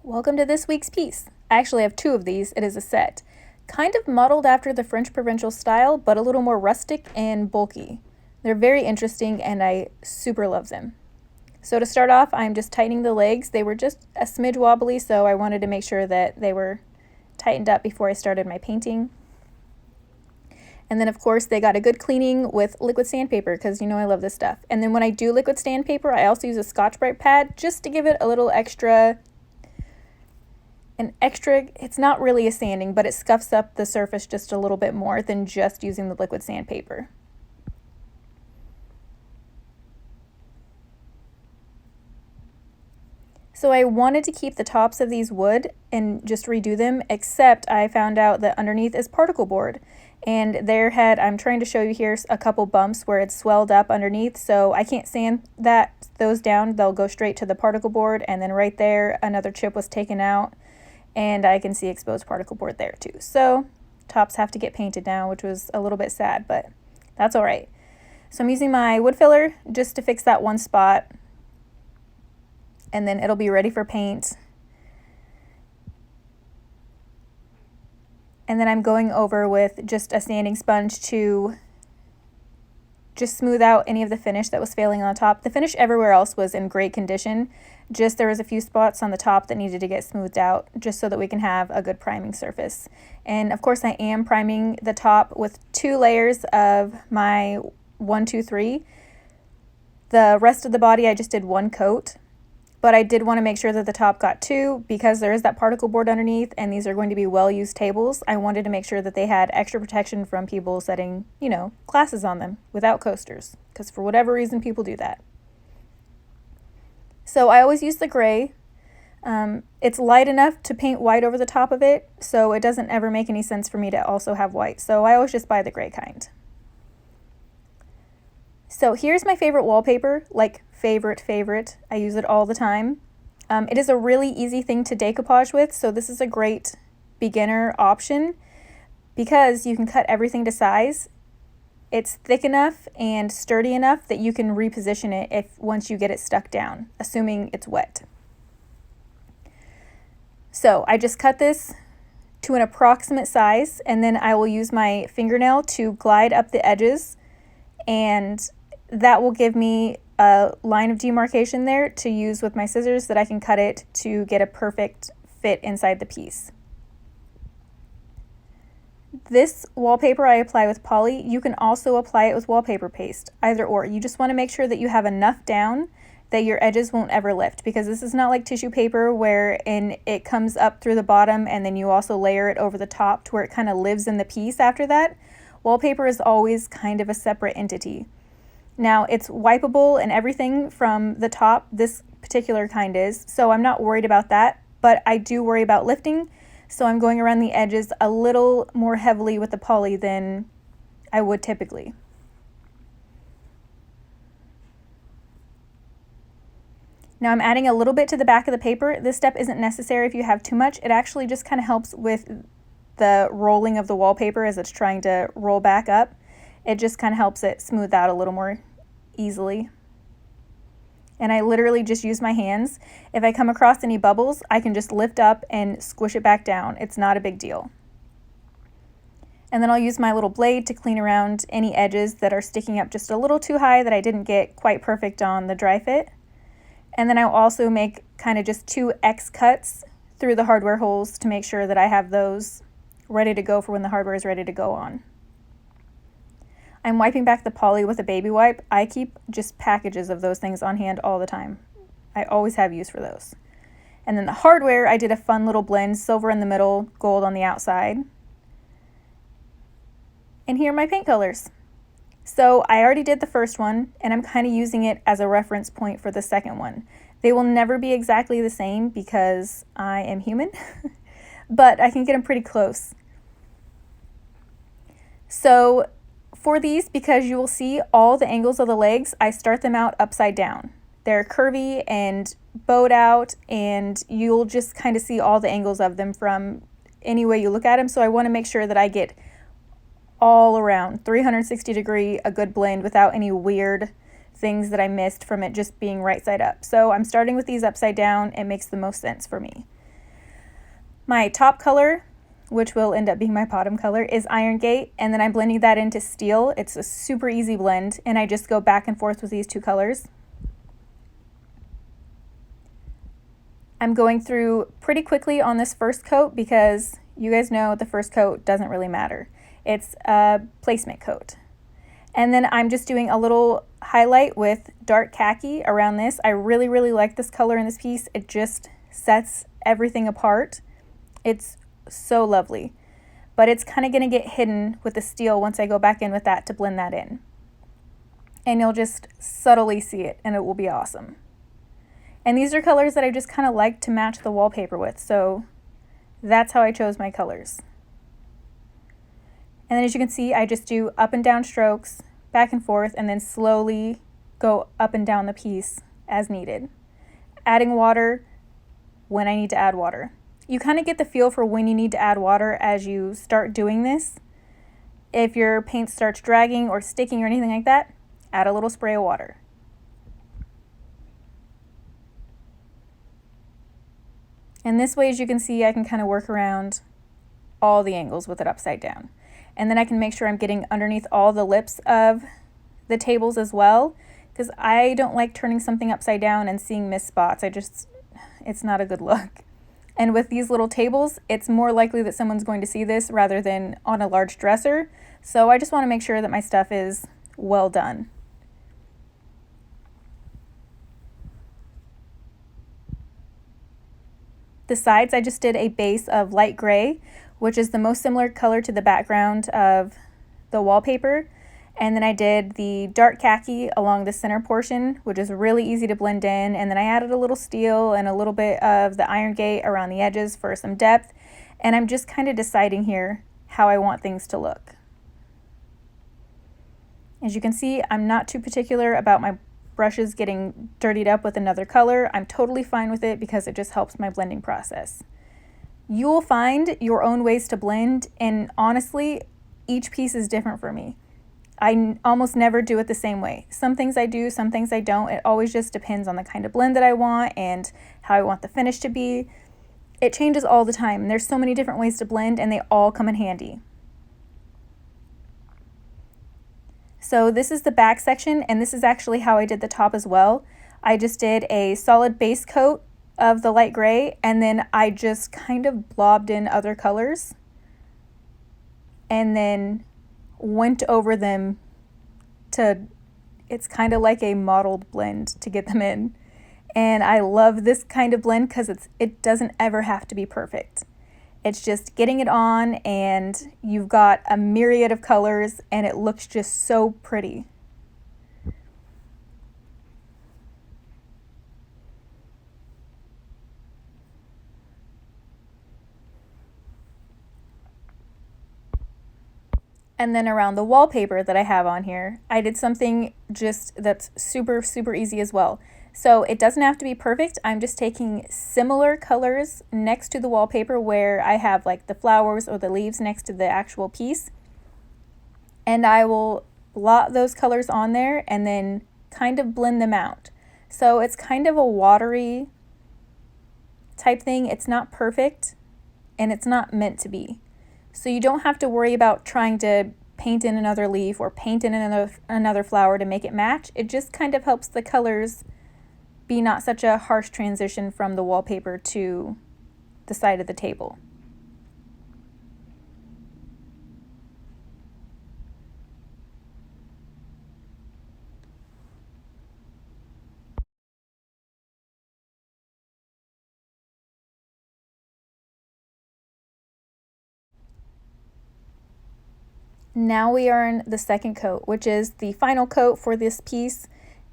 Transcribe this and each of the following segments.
Welcome to this week's piece. I actually have two of these. It is a set. Kind of modeled after the French provincial style, but a little more rustic and bulky. They're very interesting and I super love them. So to start off, I'm just tightening the legs. They were just a smidge wobbly, so I wanted to make sure that they were tightened up before I started my painting. And then of course they got a good cleaning with liquid sandpaper because you know I love this stuff. And then when I do liquid sandpaper, I also use a Scotch-Brite pad just to give it a little extra, it's not really a sanding, but it scuffs up the surface just a little bit more than just using the liquid sandpaper. So I wanted to keep the tops of these wood and just redo them, except I found out that underneath is particle board. And I'm trying to show you here a couple bumps where it's swelled up underneath, so I can't sand those down. They'll go straight to the particle board, and then right there another chip was taken out. And I can see exposed particle board there too. So tops have to get painted now, which was a little bit sad, but that's all right. So I'm using my wood filler just to fix that one spot, and then it'll be ready for paint. And then I'm going over with just a sanding sponge to just smooth out any of the finish that was failing on the top. The finish everywhere else was in great condition. Just there was a few spots on the top that needed to get smoothed out just so that we can have a good priming surface. And of course I am priming the top with 2 layers of my 123. The rest of the body I just did 1 coat, but I did want to make sure that the top got 2 because there is that particle board underneath and these are going to be well-used tables. I wanted to make sure that they had extra protection from people setting, classes on them without coasters, because for whatever reason people do that. So I always use the gray. It's light enough to paint white over the top of it, so it doesn't ever make any sense for me to also have white. So I always just buy the gray kind. So here's my favorite wallpaper, like favorite. I use it all the time. It is a really easy thing to decoupage with, so this is a great beginner option because you can cut everything to size. It's thick enough and sturdy enough that you can reposition it once you get it stuck down, assuming it's wet. So I just cut this to an approximate size, and then I will use my fingernail to glide up the edges, and that will give me a line of demarcation there to use with my scissors that I can cut it to get a perfect fit inside the piece. This wallpaper I apply with poly. You can also apply it with wallpaper paste, either or. You just want to make sure that you have enough down that your edges won't ever lift, because this is not like tissue paper wherein it comes up through the bottom and then you also layer it over the top to where it kind of lives in the piece after that. Wallpaper is always kind of a separate entity. Now it's wipeable and everything from the top, this particular kind is, so I'm not worried about that, but I do worry about lifting. So I'm going around the edges a little more heavily with the poly than I would typically. Now I'm adding a little bit to the back of the paper. This step isn't necessary if you have too much. It actually just kind of helps with the rolling of the wallpaper as it's trying to roll back up. It just kind of helps it smooth out a little more easily. And I literally just use my hands. If I come across any bubbles, I can just lift up and squish it back down. It's not a big deal. And then I'll use my little blade to clean around any edges that are sticking up just a little too high that I didn't get quite perfect on the dry fit. And then I'll also make kind of just 2 X cuts through the hardware holes to make sure that I have those ready to go for when the hardware is ready to go on. I'm wiping back the poly with a baby wipe. I keep just packages of those things on hand all the time. I always have use for those. And then the hardware, I did a fun little blend, silver in the middle, gold on the outside. And here are my paint colors. So I already did the first one, and I'm kind of using it as a reference point for the second one. They will never be exactly the same because I am human, but I can get them pretty close. So for these, because you will see all the angles of the legs, I start them out upside down. They're curvy and bowed out, and you'll just kind of see all the angles of them from any way you look at them. So I want to make sure that I get all around 360 degree, a good blend without any weird things that I missed from it just being right side up. So I'm starting with these upside down. It makes the most sense for me. My top color, which will end up being my bottom color, is Iron Gate, and then I'm blending that into Steel. It's a super easy blend, and I just go back and forth with these two colors. I'm going through pretty quickly on this first coat because you guys know the first coat doesn't really matter. It's a placement coat. And then I'm just doing a little highlight with dark khaki around this. I really, really like this color in this piece. It just sets everything apart. It's so lovely. But it's kind of going to get hidden with the Steel once I go back in with that to blend that in. And you'll just subtly see it, and it will be awesome. And these are colors that I just kind of like to match the wallpaper with, so that's how I chose my colors. And then as you can see, I just do up and down strokes, back and forth, and then slowly go up and down the piece as needed. Adding water when I need to add water. You kind of get the feel for when you need to add water as you start doing this. If your paint starts dragging or sticking or anything like that, add a little spray of water. And this way, as you can see, I can kind of work around all the angles with it upside down. And then I can make sure I'm getting underneath all the lips of the tables as well, because I don't like turning something upside down and seeing missed spots. It's not a good look. And with these little tables, it's more likely that someone's going to see this rather than on a large dresser. So I just want to make sure that my stuff is well done. The sides, I just did a base of light gray, which is the most similar color to the background of the wallpaper. And then I did the dark khaki along the center portion, which is really easy to blend in. And then I added a little Steel and a little bit of the Iron Gate around the edges for some depth. And I'm just kind of deciding here how I want things to look. As you can see, I'm not too particular about my brushes getting dirtied up with another color. I'm totally fine with it because it just helps my blending process. You will find your own ways to blend, and honestly, each piece is different for me. I almost never do it the same way. Some things I do, some things I don't. It always just depends on the kind of blend that I want and how I want the finish to be. It changes all the time. There's so many different ways to blend, and they all come in handy. So this is the back section, and this is actually how I did the top as well. I just did a solid base coat of the light gray, and then I just kind of blobbed in other colors and then went over them it's kind of like a mottled blend to get them in. And I love this kind of blend because it doesn't ever have to be perfect. It's just getting it on, and you've got a myriad of colors, and it looks just so pretty. And then around the wallpaper that I have on here, I did something just that's super, super easy as well. So it doesn't have to be perfect. I'm just taking similar colors next to the wallpaper where I have like the flowers or the leaves next to the actual piece. And I will blot those colors on there and then kind of blend them out. So it's kind of a watery type thing. It's not perfect, and it's not meant to be. So you don't have to worry about trying to paint in another leaf or paint in another flower to make it match. It just kind of helps the colors be not such a harsh transition from the wallpaper to the side of the table. Now we are in the second coat, which is the final coat for this piece,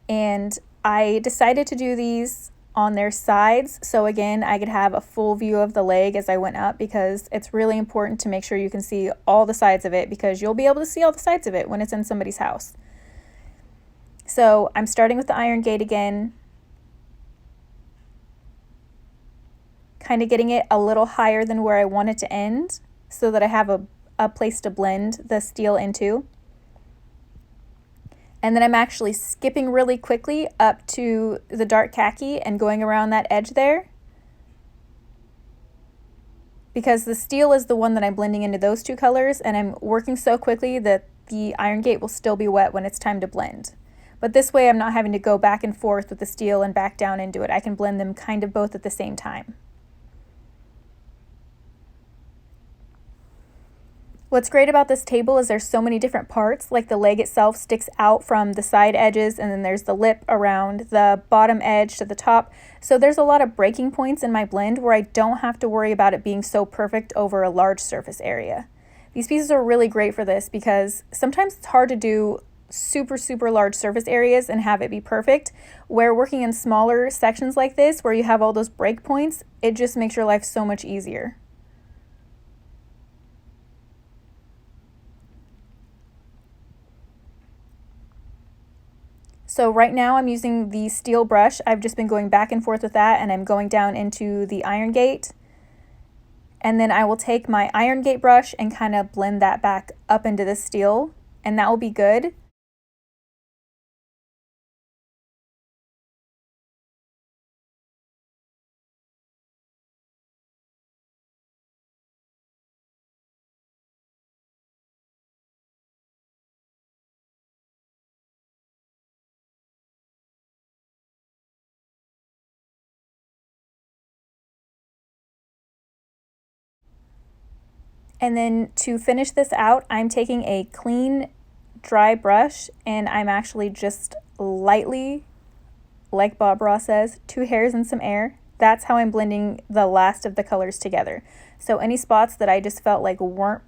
and I decided to do these on their sides, so again I could have a full view of the leg as I went up, because it's really important to make sure you can see all the sides of it, because you'll be able to see all the sides of it when it's in somebody's house. So I'm starting with the Iron Gate again, kind of getting it a little higher than where I want it to end so that I have a place to blend the Steel into. And then I'm actually skipping really quickly up to the dark khaki and going around that edge there. because the steel is the one that I'm blending into those two colors, and I'm working so quickly that the iron gate will still be wet when it's time to blend. But this way I'm not having to go back and forth with the steel and back down into it. I can blend them kind of both at the same time. What's great about this table is there's so many different parts, like the leg itself sticks out from the side edges, and then there's the lip around the bottom edge to the top. So there's a lot of breaking points in my blend where I don't have to worry about it being so perfect over a large surface area. These pieces are really great for this because sometimes it's hard to do super large surface areas and have it be perfect, where working in smaller sections like this where you have all those break points, it just makes your life so much easier. So right now I'm using the steel brush. I've just been going back and forth with that, and I'm going down into the iron gate. And then I will take my iron gate brush and kind of blend that back up into the steel, and that will be good. And then to finish this out, I'm taking a clean, dry brush, and I'm actually just lightly, like Bob Ross says, 2 hairs and some air. That's how I'm blending the last of the colors together. So any spots that I just felt like weren't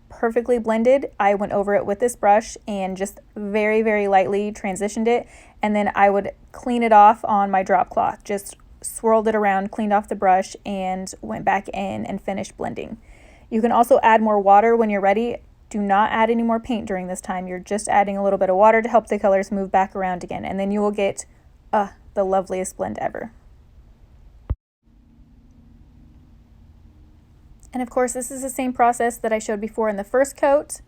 perfectly blended, I went over it with this brush and just very lightly transitioned it, and then I would clean it off on my drop cloth. Just swirled it around, cleaned off the brush, and went back in and finished blending. You can also add more water when you're ready. Do not add any more paint during this time. You're just adding a little bit of water to help the colors move back around again, and then you will get the loveliest blend ever. And of course, this is the same process that I showed before in the first coat.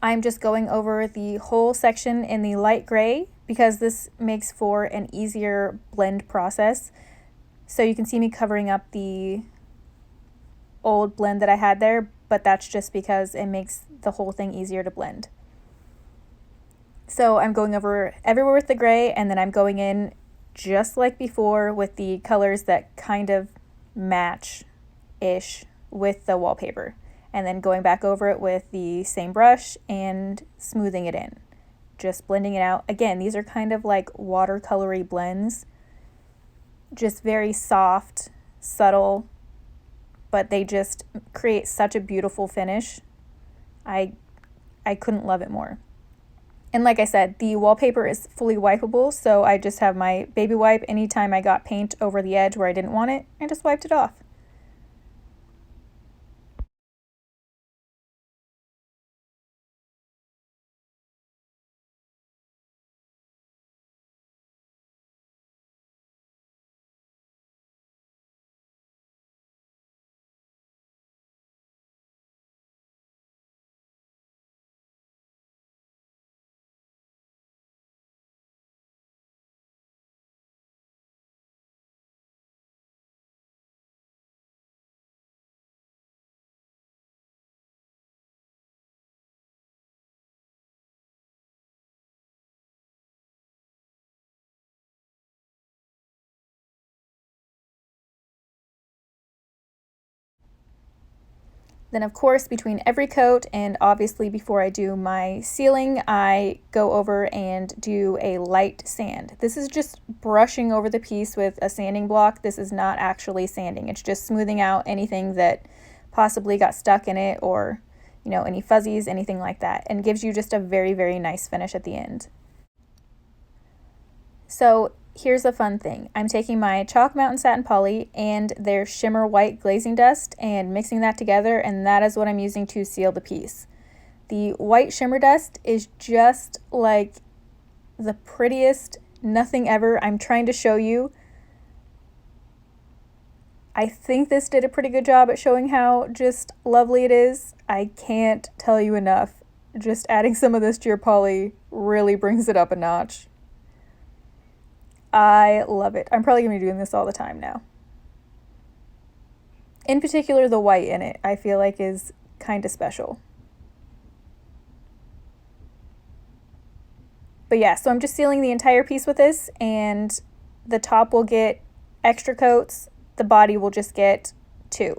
I'm just going over the whole section in the light gray because this makes for an easier blend process. So you can see me covering up the old blend that I had there, but that's just because it makes the whole thing easier to blend. So I'm going over everywhere with the gray, and then I'm going in just like before with the colors that kind of match-ish with the wallpaper, and then going back over it with the same brush and smoothing it in, just blending it out. Again, these are kind of like watercolory blends, just very soft, subtle, but they just create such a beautiful finish. I couldn't love it more. And like I said, the wallpaper is fully wipeable, so I just have my baby wipe. Anytime I got paint over the edge where I didn't want it, I just wiped it off. Then of course, between every coat and obviously before I do my sealing, I go over and do a light sand. This is just brushing over the piece with a sanding block. This is not actually sanding. It's just smoothing out anything that possibly got stuck in it, or, you know, any fuzzies, anything like that, and gives you just a very nice finish at the end. So here's a fun thing. I'm taking my Chalk Mountain Satin Poly and their Shimmer White Glazing Dust and mixing that together, and that is what I'm using to seal the piece. The white shimmer dust is just like the prettiest nothing ever. I'm trying to show you. I think this did a pretty good job at showing how just lovely it is. I can't tell you enough. Just adding some of this to your poly really brings it up a notch. I love it. I'm probably going to be doing this all the time now. In particular, the white in it, I feel like is kind of special. But yeah, so I'm just sealing the entire piece with this, and the top will get extra coats, the body will just get 2.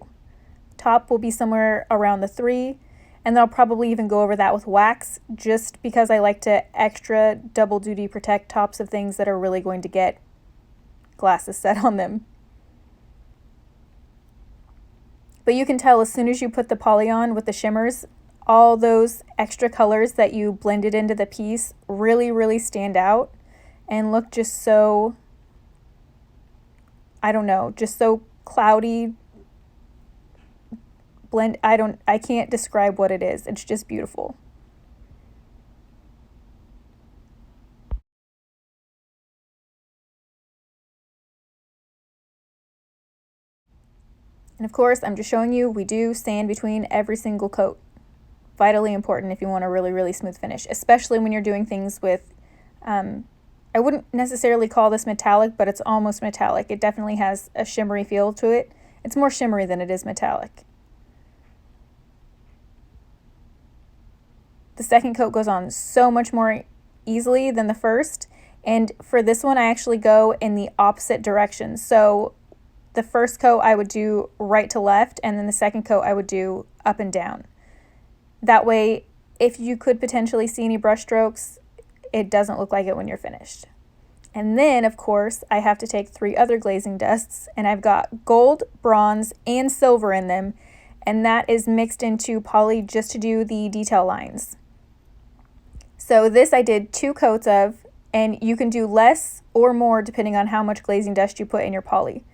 Top will be somewhere around the 3, and then I'll probably even go over that with wax, just because I like to extra double duty protect tops of things that are really going to get glasses set on them. But you can tell as soon as you put the poly on with the shimmers, all those extra colors that you blended into the piece really stand out and look just so, I don't know, just so cloudy. I can't describe what it is. It's just beautiful. And of course, I'm just showing you, we do sand between every single coat. Vitally important if you want a really smooth finish, especially when you're doing things with, I wouldn't necessarily call this metallic, but it's almost metallic. It definitely has a shimmery feel to it. It's more shimmery than it is metallic. The second coat goes on so much more easily than the first, and for this one I actually go in the opposite direction. So the first coat I would do right to left, and then the second coat I would do up and down. That way, if you could potentially see any brush strokes, it doesn't look like it when you're finished. And then, of course, I have to take 3 other glazing dusts, and I've got gold, bronze, and silver in them, and that is mixed into poly just to do the detail lines. So this I did 2 coats of, and you can do less or more depending on how much glazing dust you put in your poly.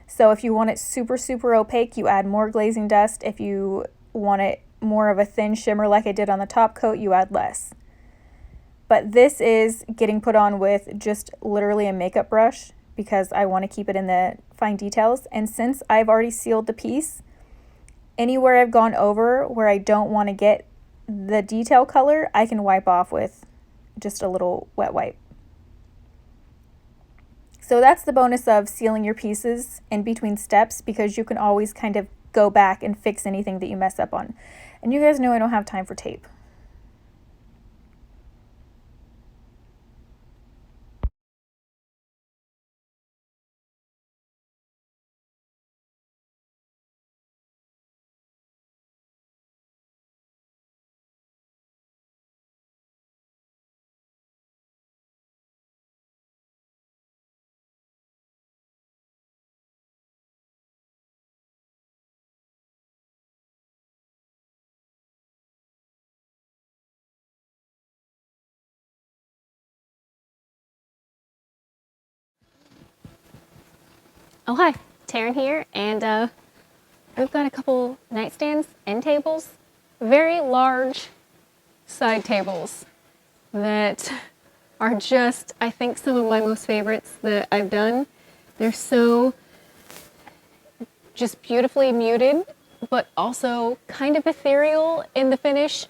So if you want it super opaque, you add more glazing dust. If you want it more of a thin shimmer like I did on the top coat, you add less. But this is getting put on with just literally a makeup brush because I want to keep it in the fine details. And since I've already sealed the piece, anywhere I've gone over where I don't want to get the detail color, I can wipe off with just a little wet wipe. So that's the bonus of sealing your pieces in between steps, because you can always kind of go back and fix anything that you mess up on. And you guys know I don't have time for tape. Oh hi, Taryn here, and we've got a couple nightstands, end tables, very large side tables that are just, I think, some of my most favorites that I've done. They're so just beautifully muted, but also kind of ethereal in the finish.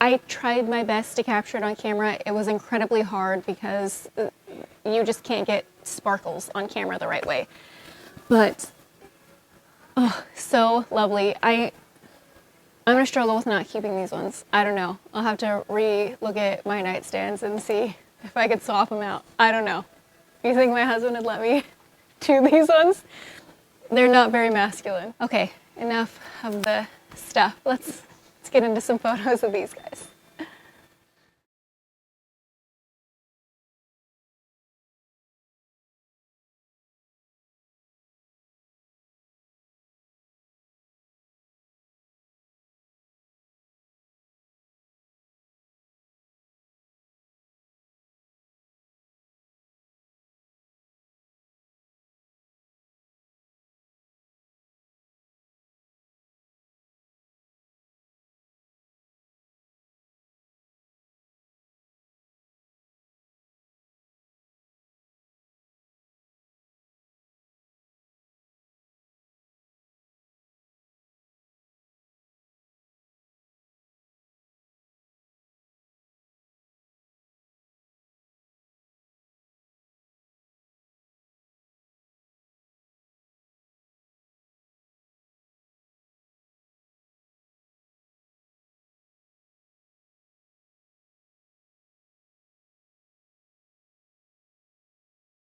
I tried my best to capture it on camera. It was incredibly hard because you just can't get sparkles on camera the right way. But, oh, so lovely. I'm gonna struggle with not keeping these ones. I don't know. I'll have to re-look at my nightstands and see if I could swap them out. I don't know. You think my husband would let me do these ones? They're not very masculine. Okay, enough of the stuff. Let's get into some photos of these guys.